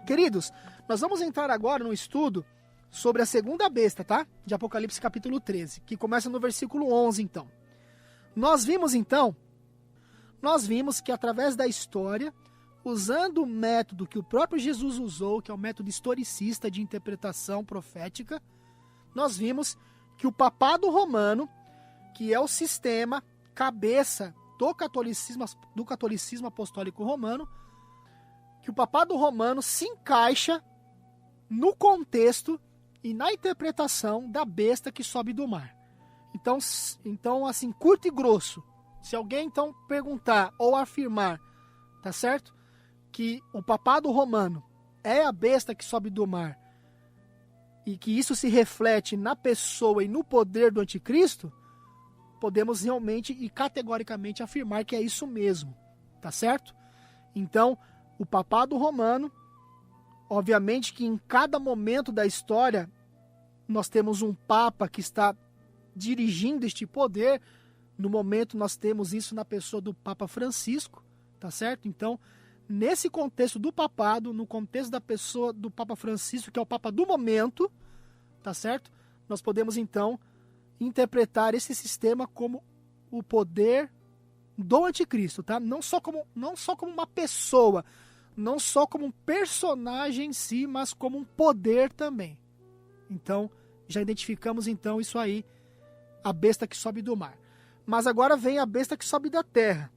Queridos, nós vamos entrar agora no estudo sobre a segunda besta, tá? De Apocalipse capítulo 13, que começa no versículo 11, então. Nós vimos que através da história, usando o método que o próprio Jesus usou, que é o método historicista de interpretação profética, nós vimos que o papado romano, que é o sistema, cabeça do catolicismo apostólico romano, que o papado romano se encaixa no contexto e na interpretação da besta que sobe do mar. Então, assim, curto e grosso, se alguém então perguntar ou afirmar, tá certo? Que o papado romano é a besta que sobe do mar e que isso se reflete na pessoa e no poder do anticristo, podemos realmente e categoricamente afirmar que é isso mesmo, tá certo? Então, o papado romano, obviamente que em cada momento da história nós temos um papa que está dirigindo este poder. No momento nós temos isso na pessoa do Papa Francisco, tá certo? Então, nesse contexto do papado, no contexto da pessoa do Papa Francisco, que é o Papa do momento, tá certo? Nós podemos então interpretar esse sistema como o poder do anticristo, tá? Não só como uma pessoa, não só como um personagem em si, mas como um poder também. Então, já identificamos então isso aí, a besta que sobe do mar. Mas agora vem a besta que sobe da terra.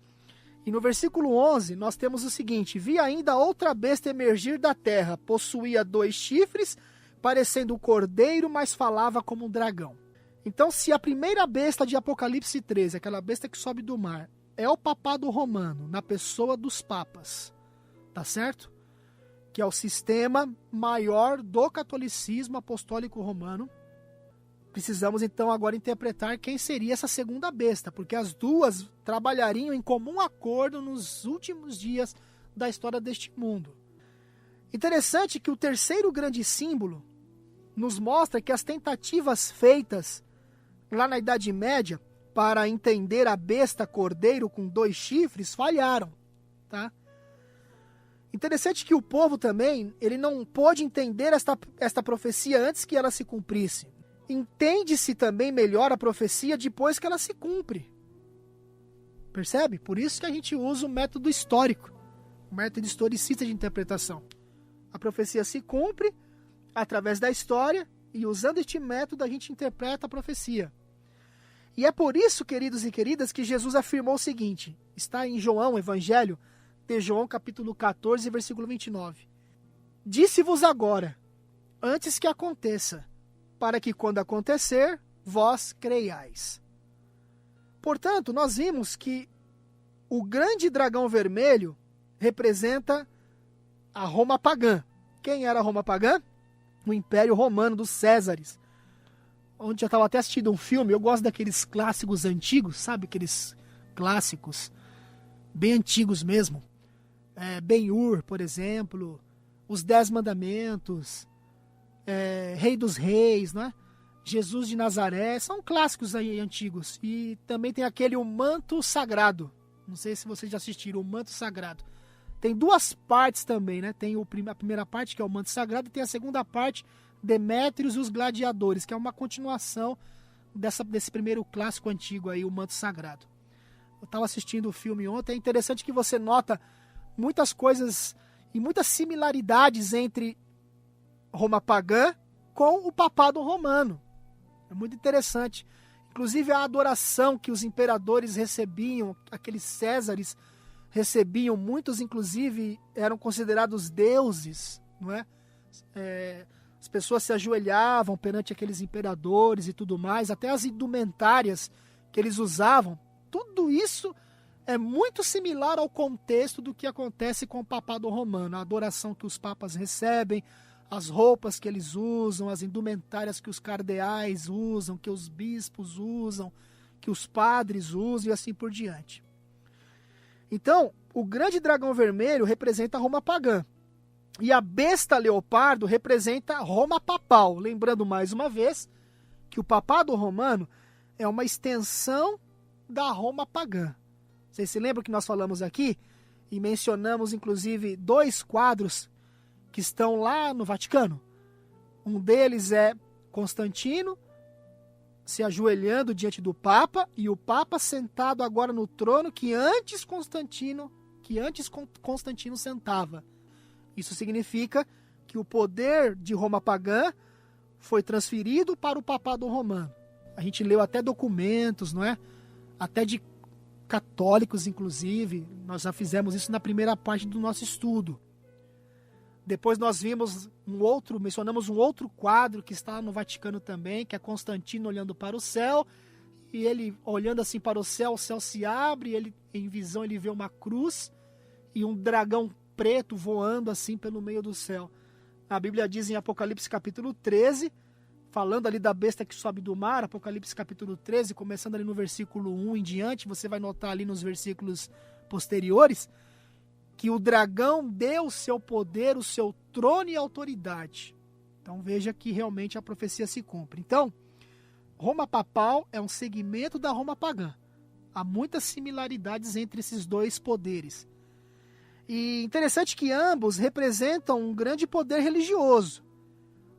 E no versículo 11, nós temos o seguinte: vi ainda outra besta emergir da terra, possuía 2 chifres, parecendo um cordeiro, mas falava como um dragão. Então, se a primeira besta de Apocalipse 13, aquela besta que sobe do mar, é o papado romano, na pessoa dos papas, tá certo? Que é o sistema maior do catolicismo apostólico romano. Precisamos então agora interpretar quem seria essa segunda besta, porque as duas trabalhariam em comum acordo nos últimos dias da história deste mundo. Interessante que o terceiro grande símbolo nos mostra que as tentativas feitas lá na Idade Média para entender a besta cordeiro com 2 chifres falharam, tá? Interessante que o povo também, ele não pôde entender esta profecia antes que ela se cumprisse. Entende-se também melhor a profecia depois que ela se cumpre. Percebe? Por isso que a gente usa o método histórico, o método historicista de interpretação. A profecia se cumpre através da história e usando este método a gente interpreta a profecia. E é por isso, queridos e queridas, que Jesus afirmou o seguinte, está em João, Evangelho de João, capítulo 14, versículo 29. Disse-vos agora, antes que aconteça, para que quando acontecer, vós creiais. Portanto, nós vimos que o grande dragão vermelho representa a Roma pagã. Quem era a Roma pagã? O Império Romano dos Césares. Onde eu estava até assistindo um filme, eu gosto daqueles clássicos antigos, sabe? Aqueles clássicos bem antigos mesmo. Ben-Hur, por exemplo, Os 10 Mandamentos, Rei dos Reis, né? Jesus de Nazaré, são clássicos aí antigos. E também tem aquele O Manto Sagrado. Não sei se vocês já assistiram, O Manto Sagrado. Tem 2 partes também, né? Tem a primeira parte, que é o Manto Sagrado, e tem a segunda parte, Demétrios e os Gladiadores, que é uma continuação desse primeiro clássico antigo aí, O Manto Sagrado. Eu estava assistindo o filme ontem, é interessante que você nota muitas coisas e muitas similaridades entre Roma pagã com o papado romano. É muito interessante. Inclusive a adoração que os imperadores recebiam, aqueles Césares recebiam, muitos inclusive eram considerados deuses, não é? As pessoas se ajoelhavam perante aqueles imperadores e tudo mais, até as indumentárias que eles usavam, tudo isso é muito similar ao contexto do que acontece com o papado romano, a adoração que os papas recebem, as roupas que eles usam, as indumentárias que os cardeais usam, que os bispos usam, que os padres usam e assim por diante. Então, o grande dragão vermelho representa a Roma pagã. E a besta leopardo representa Roma papal. Lembrando mais uma vez que o papado romano é uma extensão da Roma pagã. Vocês se lembram que nós falamos aqui? E mencionamos inclusive 2 quadros que estão lá no Vaticano. Um deles é Constantino se ajoelhando diante do Papa, e o Papa sentado agora no trono que antes Constantino sentava. Isso significa que o poder de Roma pagã foi transferido para o papado romano. A gente leu até documentos, não é? Até de católicos, inclusive. Nós já fizemos isso na primeira parte do nosso estudo. Depois nós mencionamos um outro quadro que está no Vaticano também, que é Constantino olhando para o céu, e ele olhando assim para o céu se abre, ele, em visão ele vê uma cruz e um dragão preto voando assim pelo meio do céu. A Bíblia diz em Apocalipse capítulo 13, falando ali da besta que sobe do mar, Apocalipse capítulo 13, começando ali no versículo 1 em diante, você vai notar ali nos versículos posteriores, que o dragão deu o seu poder, o seu trono e autoridade. Então veja que realmente a profecia se cumpre. Então, Roma papal é um segmento da Roma pagã. Há muitas similaridades entre esses dois poderes. E interessante que ambos representam um grande poder religioso.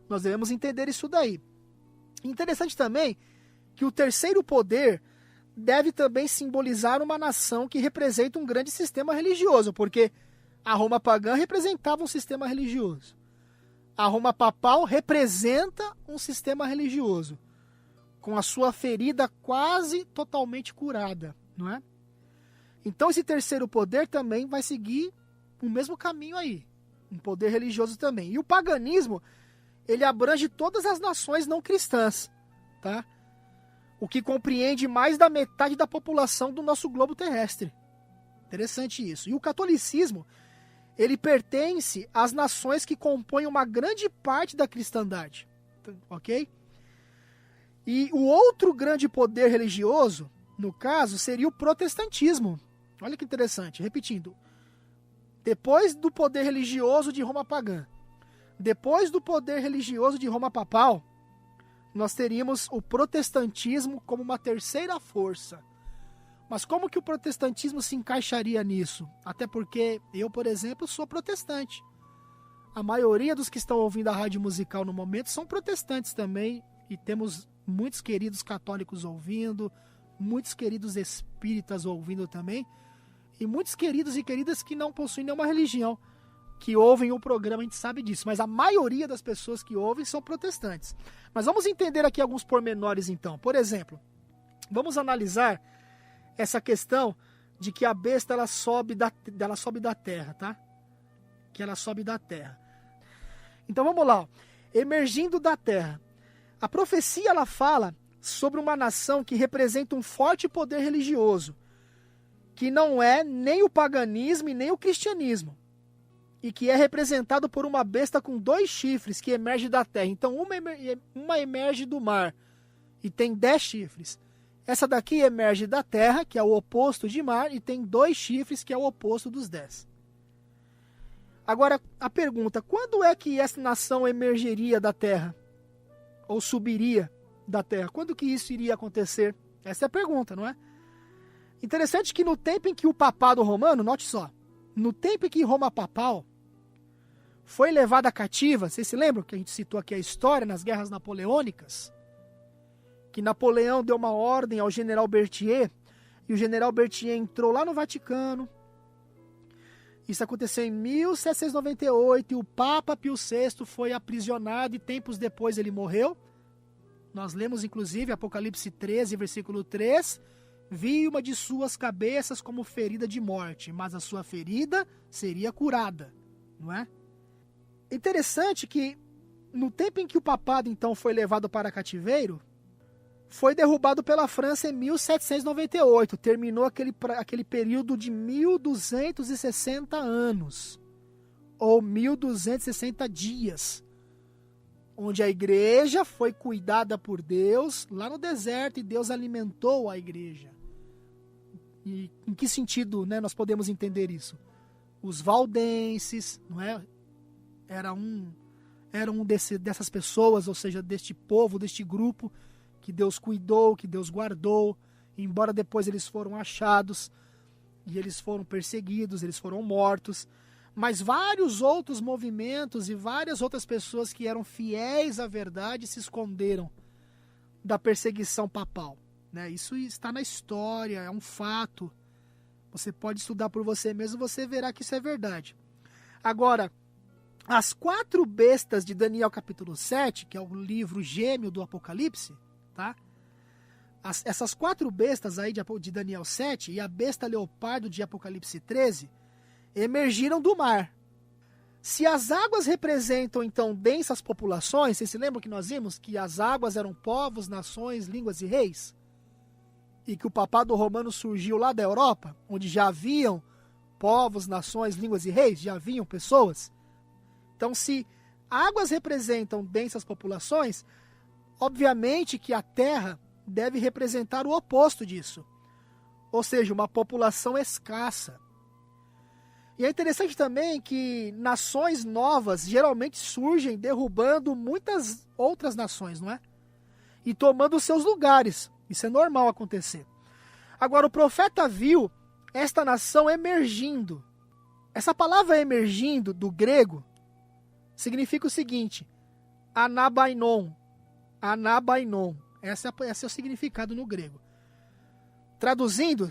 Nós devemos entender isso daí. Interessante também que o terceiro poder deve também simbolizar uma nação que representa um grande sistema religioso, porque a Roma pagã representava um sistema religioso. A Roma papal representa um sistema religioso, com a sua ferida quase totalmente curada, não é? Então esse terceiro poder também vai seguir o mesmo caminho aí, um poder religioso também. E o paganismo, ele abrange todas as nações não cristãs, tá? O que compreende mais da metade da população do nosso globo terrestre. Interessante isso. E o catolicismo, ele pertence às nações que compõem uma grande parte da cristandade, ok? E o outro grande poder religioso, no caso, seria o protestantismo. Olha que interessante, repetindo. Depois do poder religioso de Roma pagã, depois do poder religioso de Roma papal, nós teríamos o protestantismo como uma terceira força. Mas como que o protestantismo se encaixaria nisso? Até porque eu, por exemplo, sou protestante. A maioria dos que estão ouvindo a rádio musical no momento são protestantes também, e temos muitos queridos católicos ouvindo, muitos queridos espíritas ouvindo também, e muitos queridos e queridas que não possuem nenhuma religião, que ouvem o programa, a gente sabe disso, mas a maioria das pessoas que ouvem são protestantes. Mas vamos entender aqui alguns pormenores então. Por exemplo, vamos analisar essa questão de que a besta ela sobe da terra, tá? Que ela sobe da terra. Então vamos lá, ó. Emergindo da terra. A profecia ela fala sobre uma nação que representa um forte poder religioso, que não é nem o paganismo e nem o cristianismo, e que é representado por uma besta com 2 chifres que emerge da terra. Então uma emerge do mar e tem 10 chifres. Essa daqui emerge da terra, que é o oposto de mar, e tem 2 chifres, que é o oposto dos 10. Agora, a pergunta, quando é que essa nação emergeria da terra? Ou subiria da terra? Quando que isso iria acontecer? Essa é a pergunta, não é? Interessante que no tempo em que o papado romano, note só, no tempo em que Roma papal foi levada cativa, vocês se lembram que a gente citou aqui a história nas guerras napoleônicas? Que Napoleão deu uma ordem ao general Berthier, e o general Berthier entrou lá no Vaticano. Isso aconteceu em 1798, e o Papa Pio VI foi aprisionado, e tempos depois ele morreu. Nós lemos inclusive Apocalipse 13, versículo 3, vi uma de suas cabeças como ferida de morte, mas a sua ferida seria curada, não é? Interessante que no tempo em que o papado então foi levado para cativeiro, foi derrubado pela França em 1798, terminou aquele período de 1260 anos, ou 1260 dias, onde a igreja foi cuidada por Deus lá no deserto, e Deus alimentou a igreja. E em que sentido, né, nós podemos entender isso? Os valdenses, não é? Eram dessas pessoas, ou seja, deste povo, deste grupo, que Deus cuidou, que Deus guardou, embora depois eles foram achados, e eles foram perseguidos, eles foram mortos. mas vários outros movimentos e várias outras pessoas que eram fiéis à verdade se esconderam da perseguição papal, né? Isso está na história, é um fato. Você pode estudar por você mesmo, você verá que isso é verdade. Agora, as 4 bestas de Daniel capítulo 7, que é o livro gêmeo do Apocalipse, tá? Essas 4 bestas aí de Daniel 7 e a besta leopardo de Apocalipse 13 emergiram do mar. Se as águas representam, então, densas populações, vocês se lembram que nós vimos que as águas eram povos, nações, línguas e reis? E que o papado romano surgiu lá da Europa, onde já haviam povos, nações, línguas e reis, já haviam pessoas. Então, se águas representam densas populações, obviamente que a terra deve representar o oposto disso, ou seja, uma população escassa. E é interessante também que nações novas geralmente surgem derrubando muitas outras nações, não é? E tomando seus lugares. Isso é normal acontecer. Agora, o profeta viu esta nação emergindo. Essa palavra emergindo, do grego, significa o seguinte: anabainon. Anabainon. Esse é o significado no grego. Traduzindo,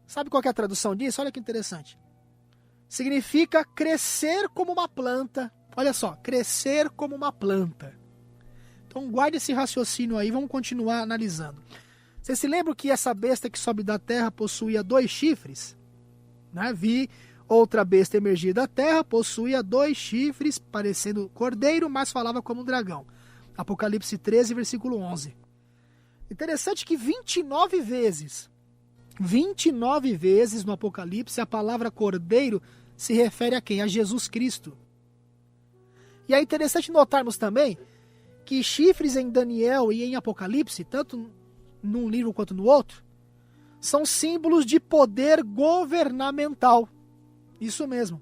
sabe qual que é a tradução disso? Olha que interessante. Significa crescer como uma planta. Olha só, crescer como uma planta. Então guarde esse raciocínio aí, vamos continuar analisando. Você se lembra que essa besta que sobe da terra possuía 2 chifres? Né? Vi outra besta emergir da terra, possuía 2 chifres, parecendo cordeiro, mas falava como um dragão. Apocalipse 13, versículo 11. Interessante que 29 vezes no Apocalipse a palavra cordeiro se refere a quem? A Jesus Cristo. E é interessante notarmos também que chifres em Daniel e em Apocalipse, tanto num livro quanto no outro, são símbolos de poder governamental. Isso mesmo.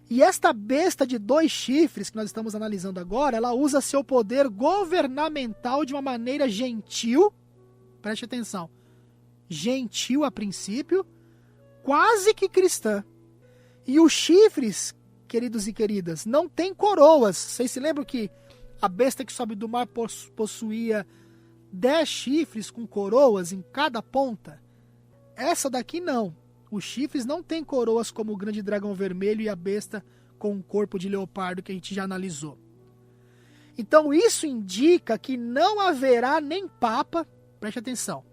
E esta besta de 2 chifres que nós estamos analisando agora, ela usa seu poder governamental de uma maneira gentil, preste atenção, gentil a princípio, quase que cristã. E os chifres, queridos e queridas, não têm coroas. Vocês se lembram que a besta que sobe do mar possuía 10 chifres com coroas em cada ponta? Essa daqui não. Os chifres não têm coroas como o grande dragão vermelho e a besta com um corpo de leopardo que a gente já analisou. Então isso indica que não haverá nem papa, preste atenção,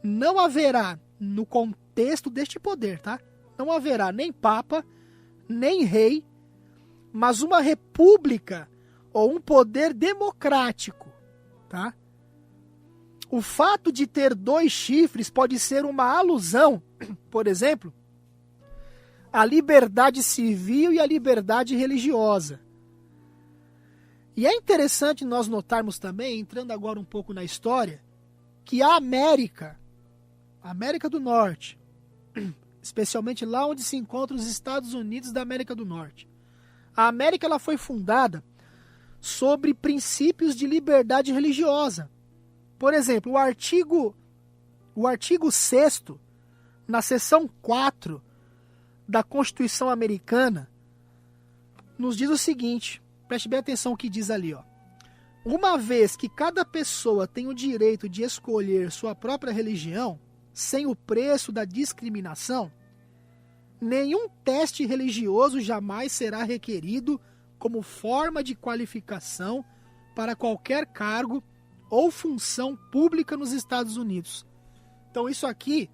não haverá no contexto deste poder, tá? Não haverá nem papa, nem rei, mas uma república ou um poder democrático, tá? O fato de ter 2 chifres pode ser uma alusão, por exemplo, à liberdade civil e à liberdade religiosa. E é interessante nós notarmos também, entrando agora um pouco na história, que a América do Norte, especialmente lá onde se encontram os Estados Unidos da América do Norte, a América ela foi fundada sobre princípios de liberdade religiosa. Por exemplo, o artigo 6º, na seção 4 da Constituição Americana, nos diz o seguinte, preste bem atenção o que diz ali, ó. Uma vez que cada pessoa tem o direito de escolher sua própria religião, sem o preço da discriminação, nenhum teste religioso jamais será requerido como forma de qualificação para qualquer cargo ou função pública nos Estados Unidos. Então isso aqui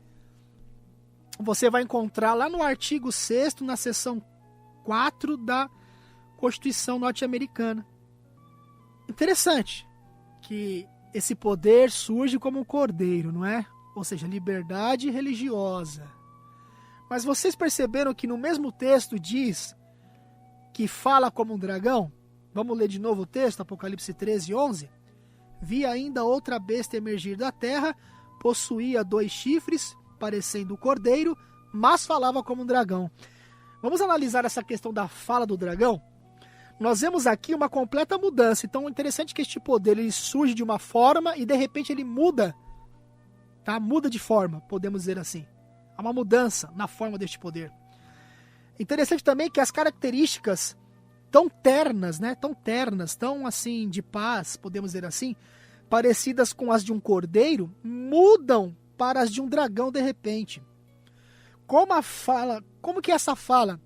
você vai encontrar lá no artigo 6º, na seção 4 da Constituição norte-americana. Interessante que esse poder surge como um cordeiro, não é? Ou seja, liberdade religiosa. Mas vocês perceberam que no mesmo texto diz que fala como um dragão? Vamos ler de novo o texto, Apocalipse 13, 11. Vi ainda outra besta emergir da terra, possuía 2 chifres, parecendo um cordeiro, mas falava como um dragão. Vamos analisar essa questão da fala do dragão? Nós vemos aqui uma completa mudança. Então é interessante que este poder ele surge de uma forma e de repente ele muda, tá? Muda de forma, podemos dizer assim. Há uma mudança na forma deste poder. Interessante também que as características tão ternas, né? Tão ternas, tão assim de paz, podemos dizer assim, parecidas com as de um cordeiro, mudam para as de um dragão de repente. Como que essa fala?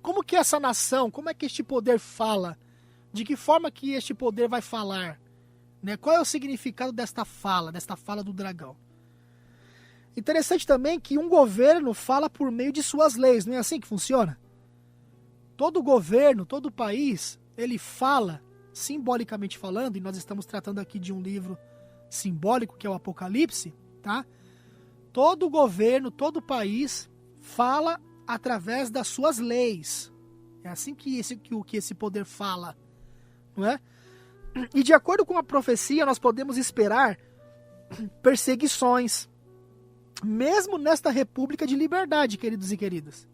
Como que essa nação, como é que este poder fala? De que forma que este poder vai falar? Né? Qual é o significado desta fala do dragão? Interessante também que um governo fala por meio de suas leis, não é assim que funciona? Todo governo, todo país, ele fala, simbolicamente falando, e nós estamos tratando aqui de um livro simbólico, que é o Apocalipse, tá? Todo governo, todo país fala através das suas leis. É assim que esse poder fala, não é? E de acordo com a profecia, nós podemos esperar perseguições, mesmo nesta república de liberdade, queridos e queridas,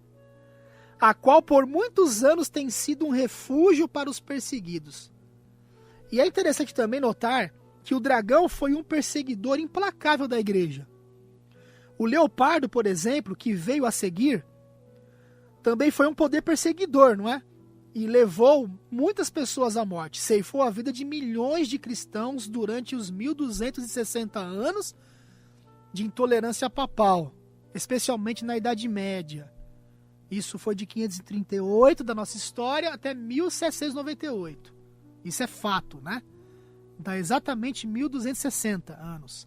a qual por muitos anos tem sido um refúgio para os perseguidos. E é interessante também notar que o dragão foi um perseguidor implacável da igreja. O leopardo, por exemplo, que veio a seguir, também foi um poder perseguidor, não é? E levou muitas pessoas à morte, ceifou a vida de milhões de cristãos durante os 1260 anos de intolerância papal, especialmente na Idade Média. Isso foi de 538 da nossa história até 1798. Isso é fato, né? Dá exatamente 1260 anos.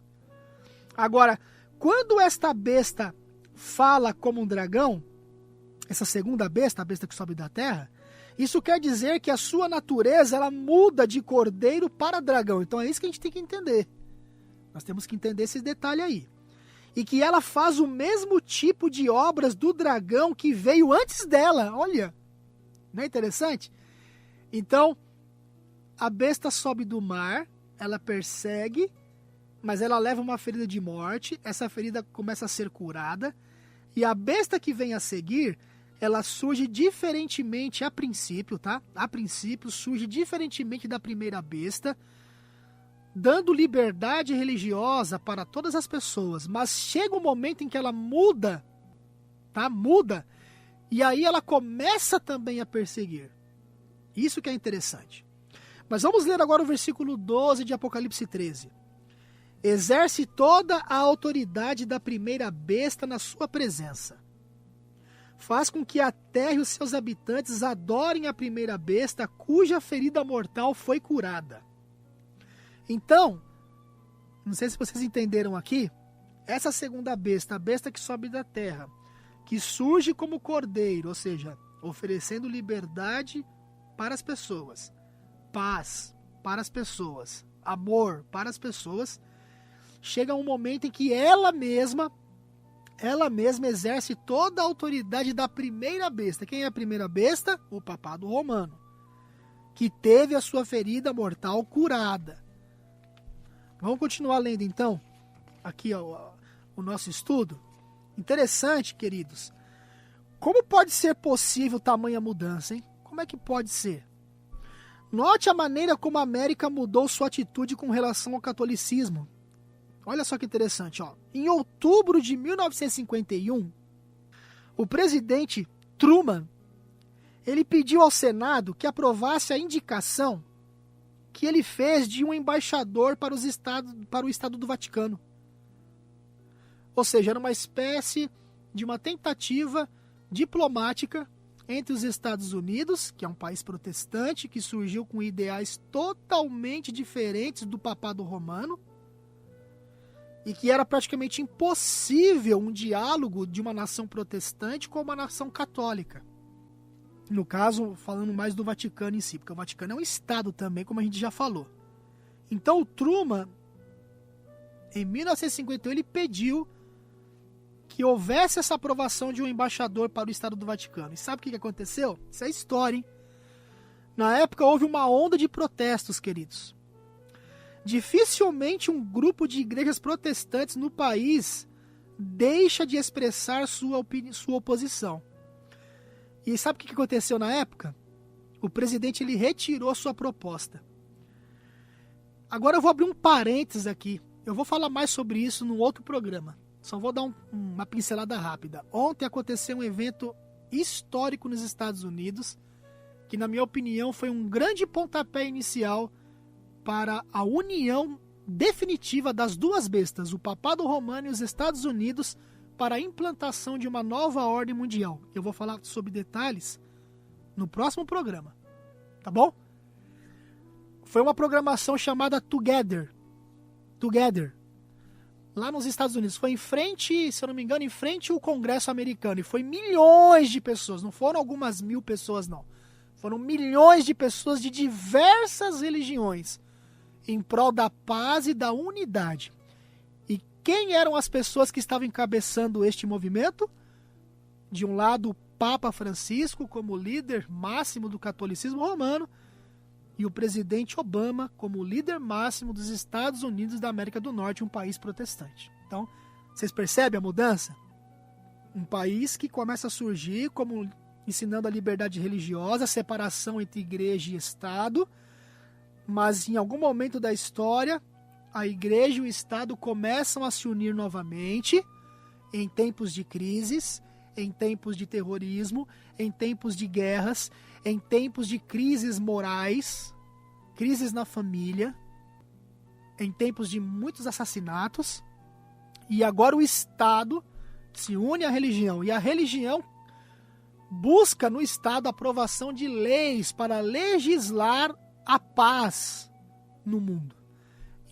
Agora, quando esta besta fala como um dragão, essa segunda besta, a besta que sobe da terra, isso quer dizer que a sua natureza ela muda de cordeiro para dragão. Então é isso que a gente tem que entender. Nós temos que entender esse detalhe aí. E que ela faz o mesmo tipo de obras do dragão que veio antes dela. Olha, não é interessante? Então, a besta sobe do mar, ela persegue, mas ela leva uma ferida de morte, essa ferida começa a ser curada, e a besta que vem a seguir, ela surge diferentemente a princípio, tá? A princípio surge diferentemente da primeira besta, dando liberdade religiosa para todas as pessoas, mas chega um momento em que ela muda, tá? Muda, e aí ela começa também a perseguir. Isso que é interessante. Mas vamos ler agora o versículo 12 de Apocalipse 13. Exerce toda a autoridade da primeira besta na sua presença. Faz com que a terra e os seus habitantes adorem a primeira besta, cuja ferida mortal foi curada. Então, não sei se vocês entenderam aqui, essa segunda besta, a besta que sobe da terra, que surge como cordeiro, ou seja, oferecendo liberdade para as pessoas, paz para as pessoas, amor para as pessoas, chega um momento em que ela mesma exerce toda a autoridade da primeira besta. Quem é a primeira besta? O papado romano, que teve a sua ferida mortal curada. Vamos continuar lendo então, aqui ó, o nosso estudo. Interessante, queridos. Como pode ser possível tamanha mudança, hein? Como é que pode ser? Note a maneira como a América mudou sua atitude com relação ao catolicismo. Olha só que interessante, ó. Em outubro de 1951, o presidente Truman, ele pediu ao Senado que aprovasse a indicação que ele fez de um embaixador para o Estado do Vaticano. Ou seja, era uma espécie de uma tentativa diplomática entre os Estados Unidos, que é um país protestante, que surgiu com ideais totalmente diferentes do papado romano, e que era praticamente impossível um diálogo de uma nação protestante com uma nação católica. No caso, falando mais do Vaticano em si, porque o Vaticano é um Estado também, como a gente já falou. Então o Truman, em 1951, ele pediu que houvesse essa aprovação de um embaixador para o Estado do Vaticano. E sabe o que aconteceu? Isso é história, hein? Na época houve uma onda de protestos, queridos. Dificilmente um grupo de igrejas protestantes no país deixa de expressar sua oposição. E sabe o que aconteceu na época? O presidente ele retirou sua proposta. Agora eu vou abrir um parênteses aqui. Eu vou falar mais sobre isso num outro programa. Só vou dar uma pincelada rápida. Ontem aconteceu um evento histórico nos Estados Unidos, que na minha opinião foi um grande pontapé inicial para a união definitiva das duas bestas, o Papado Romano e os Estados Unidos, para a implantação de uma nova ordem mundial. Eu vou falar sobre detalhes no próximo programa, tá bom? Foi uma programação chamada Together, lá nos Estados Unidos. Foi em frente, se eu não me engano, em frente ao Congresso americano, e foi milhões de pessoas, não foram algumas mil pessoas, não. Foram milhões de pessoas de diversas religiões, em prol da paz e da unidade. E quem eram as pessoas que estavam encabeçando este movimento? De um lado, o Papa Francisco como líder máximo do catolicismo romano, e o presidente Obama como líder máximo dos Estados Unidos da América do Norte, um país protestante. Então, vocês percebem a mudança? Um país que começa a surgir como ensinando a liberdade religiosa, a separação entre igreja e Estado, mas em algum momento da história, a igreja e o Estado começam a se unir novamente em tempos de crises, em tempos de terrorismo, em tempos de guerras, em tempos de crises morais, crises na família, em tempos de muitos assassinatos. E agora o Estado se une à religião, e a religião busca no Estado a aprovação de leis para legislar a paz no mundo.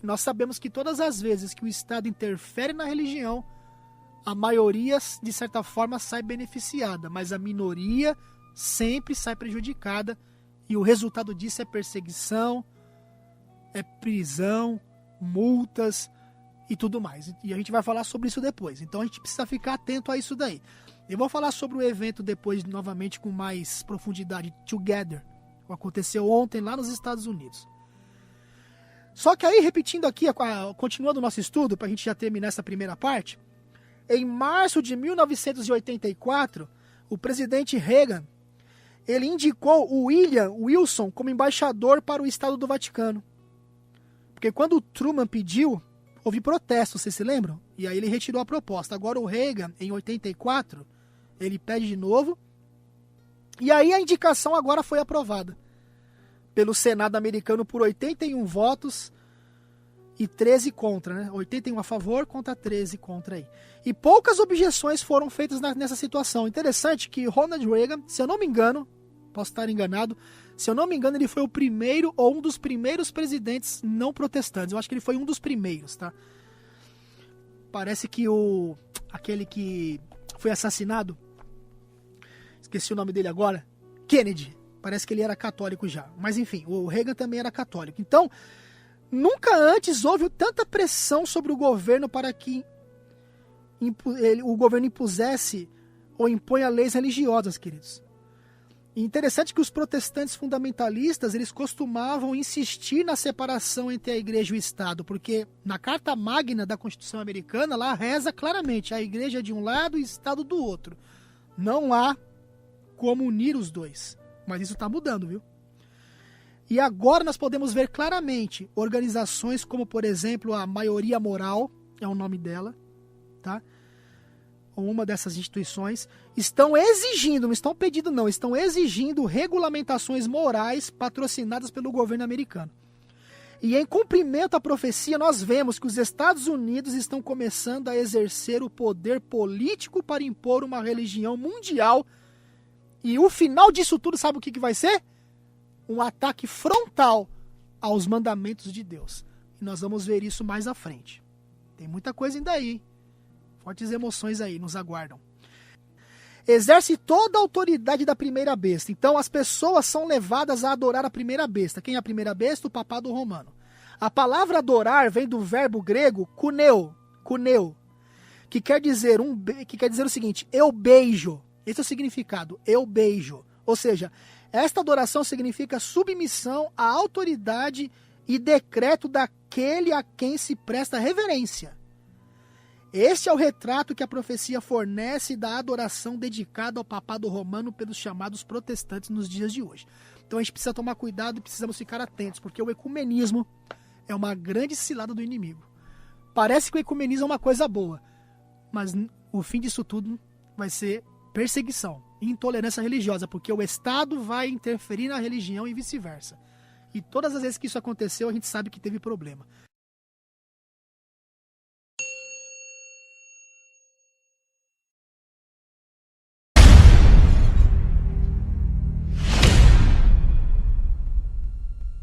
E nós sabemos que todas as vezes que o Estado interfere na religião, a maioria, de certa forma, sai beneficiada, mas a minoria sempre sai prejudicada, e o resultado disso é perseguição, é prisão, multas e tudo mais. E a gente vai falar sobre isso depois, então a gente precisa ficar atento a isso daí. Eu vou falar sobre o evento depois, novamente, com mais profundidade. Together, que aconteceu ontem lá nos Estados Unidos. Só que aí, repetindo aqui, continuando o nosso estudo, para a gente já terminar essa primeira parte, em março de 1984, o presidente Reagan, ele indicou o William Wilson como embaixador para o Estado do Vaticano. Porque quando o Truman pediu, houve protestos, vocês se lembram? E aí ele retirou a proposta. Agora o Reagan, em 84, ele pede de novo. E aí a indicação agora foi aprovada pelo Senado americano por 81 votos e 13 contra, né? 81 a favor contra 13 contra aí. E poucas objeções foram feitas nessa situação. Interessante que Ronald Reagan, se eu não me engano, posso estar enganado, se eu não me engano, ele foi o primeiro ou um dos primeiros presidentes não protestantes. Eu acho que ele foi um dos primeiros, tá? Parece que aquele que foi assassinado, esqueci o nome dele agora, Kennedy, parece que ele era católico já. Mas enfim, o Reagan também era católico. Então, nunca antes houve tanta pressão sobre o governo para que o governo impusesse ou imponha leis religiosas, queridos. E interessante que os protestantes fundamentalistas, eles costumavam insistir na separação entre a igreja e o Estado, porque na Carta Magna da Constituição Americana, lá reza claramente, a igreja de um lado e o Estado do outro. Não há como unir os dois. Mas isso está mudando, viu? E agora nós podemos ver claramente organizações como, por exemplo, a Maioria Moral, é o nome dela, tá? Ou uma dessas instituições, estão exigindo, não estão pedindo não, estão exigindo regulamentações morais patrocinadas pelo governo americano. E em cumprimento à profecia, nós vemos que os Estados Unidos estão começando a exercer o poder político para impor uma religião mundial. E o final disso tudo, sabe o que vai ser? Um ataque frontal aos mandamentos de Deus. E nós vamos ver isso mais à frente. Tem muita coisa ainda aí. Fortes emoções aí nos aguardam. Exerce toda a autoridade da primeira besta. Então as pessoas são levadas a adorar a primeira besta. Quem é a primeira besta? O Papado Romano. A palavra adorar vem do verbo grego kuneo, que quer dizer o seguinte: eu beijo. Esse é o significado, eu beijo. Ou seja, esta adoração significa submissão à autoridade e decreto daquele a quem se presta reverência. Este é o retrato que a profecia fornece da adoração dedicada ao papado romano pelos chamados protestantes nos dias de hoje. Então a gente precisa tomar cuidado e precisamos ficar atentos, porque o ecumenismo é uma grande cilada do inimigo. Parece que o ecumenismo é uma coisa boa, mas o fim disso tudo vai ser perseguição. intolerância religiosa, porque o Estado vai interferir na religião e vice-versa. E todas as vezes que isso aconteceu, a gente sabe que teve problema.